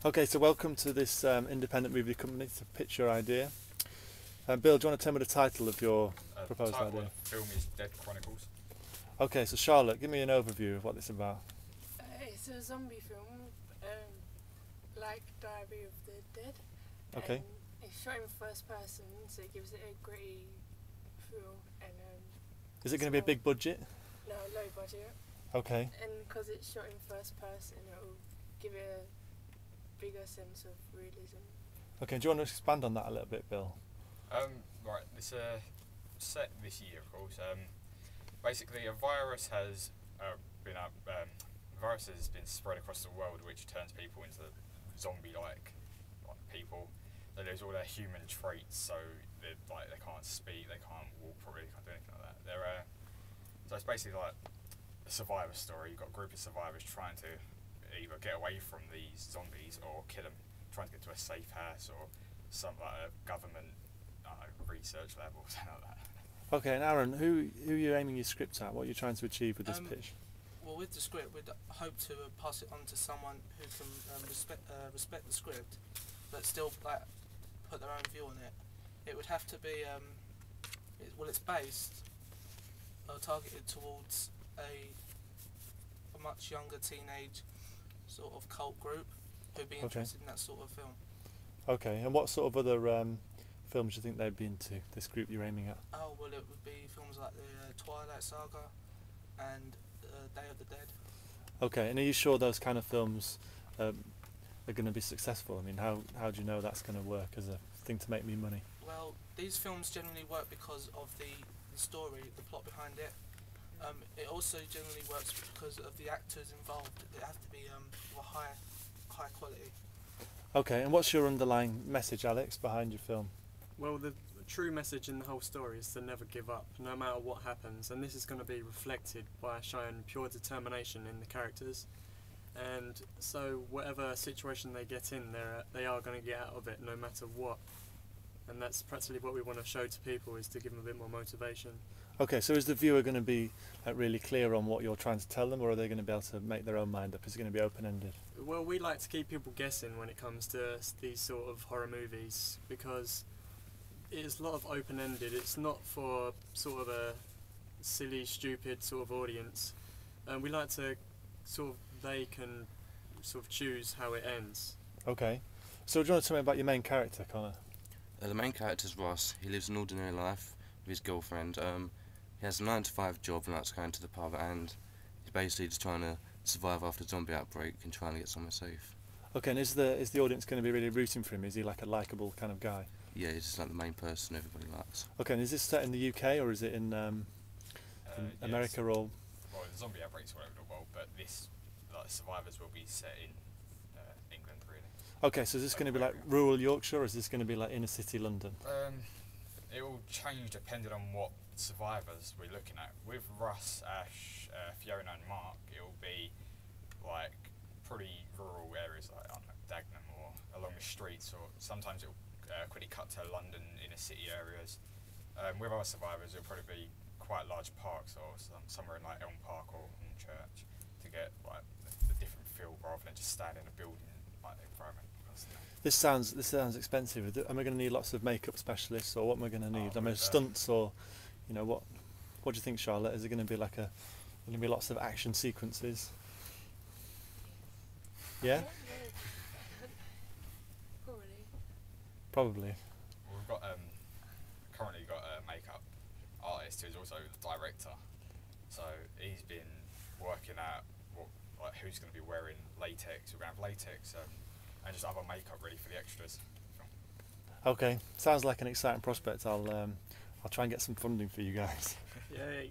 Okay, so welcome to this independent movie company to pitch your idea. Bill, do you want to tell me the title of your proposed Title idea? of the film is Dead Chronicles. Okay, so Charlotte, give me an overview of what this is about. It's a zombie film, like Diary of the Dead. Okay. It's shot in first person, so it gives it a gritty feel. And Is it going to be a big budget? no, low budget. Okay. And because it's shot in first person, it will give it a bigger sense of realism. Okay, do you want to expand on that a little bit, Bill? Right, it's set this year, of course. Basically, a virus has been spread across the world, which turns people into zombie-like people. They lose all their human traits, so they can't speak, they can't walk properly, they can't do anything like that. So it's basically like a survivor story. You've got a group of survivors trying to either get away from these zombies or kill them, trying to get to a safe house or some like a government research lab or something like that. Okay, and Aaron, who are you aiming your script at? What are you trying to achieve with this pitch? Well, with the script, we'd hope to pass it on to someone who can respect the script, but still put their own view on it. It would have to be it's based or targeted towards a much younger teenage sort of cult group who'd be interested in that sort of film. Okay, and what sort of other films do you think they'd be into, this group you're aiming at? Oh, well, it would be films like the Twilight Saga and Day of the Dead. Okay, and are you sure those kind of films are going to be successful? I mean, how do you know that's going to work as a thing to make me money? Well, these films generally work because of the story, the plot behind it. It also generally works because of the actors involved. They have to be of a high quality. Okay, and what's your underlying message, Alex, behind your film? Well, the true message in the whole story is to never give up, no matter what happens, and this is going to be reflected by showing pure determination in the characters. And so whatever situation they get in, they are going to get out of it no matter what. And that's practically what we want to show to people, is to give them a bit more motivation. Okay, so is the viewer going to be really clear on what you're trying to tell them, or are they going to be able to make their own mind up? Is it going to be open-ended? Well, we like to keep people guessing when it comes to these sort of horror movies, because it is a lot of open-ended. It's not for sort of a silly, stupid sort of audience. And we like to they can sort of choose how it ends. Okay, so do you want to tell me about your main character, Connor? The main character is Ross. He lives an ordinary life with his girlfriend. He has a 9-to-5 job and likes going to the pub, and he's basically just trying to survive after a zombie outbreak and trying to get somewhere safe. Okay, and is the audience going to be really rooting for him? Is he like a likeable kind of guy? Yeah, he's just like the main person everybody likes. Okay, and is this set in the UK or is it in America or? Well, the zombie outbreaks all over the world, but this survivors will be set in England, really. Okay, so is this going to be like rural Yorkshire, or is this going to be like inner city London? It will change depending on what survivors we're looking at. With Russ, Ash, Fiona and Mark, it will be like pretty rural areas like, I don't know, Dagenham or along the streets, or sometimes it will quickly cut to London inner city areas. With other survivors, it will probably be quite large parks, or somewhere in like Elm Park or Church, to get like the different feel rather than just standing in a building like environment. This sounds expensive. Am I going to need lots of makeup specialists, or what am I going to need? Stunts, or what do you think, Charlotte? Is it going to be like going to be lots of action sequences? Yeah. Probably. Well, we've got currently got a makeup artist who's also the director, so he's been working out who's going to be wearing latex. We're going to have latex and just other makeup ready for the extras. Okay, sounds like an exciting prospect. I'll try and get some funding for you guys. Yay.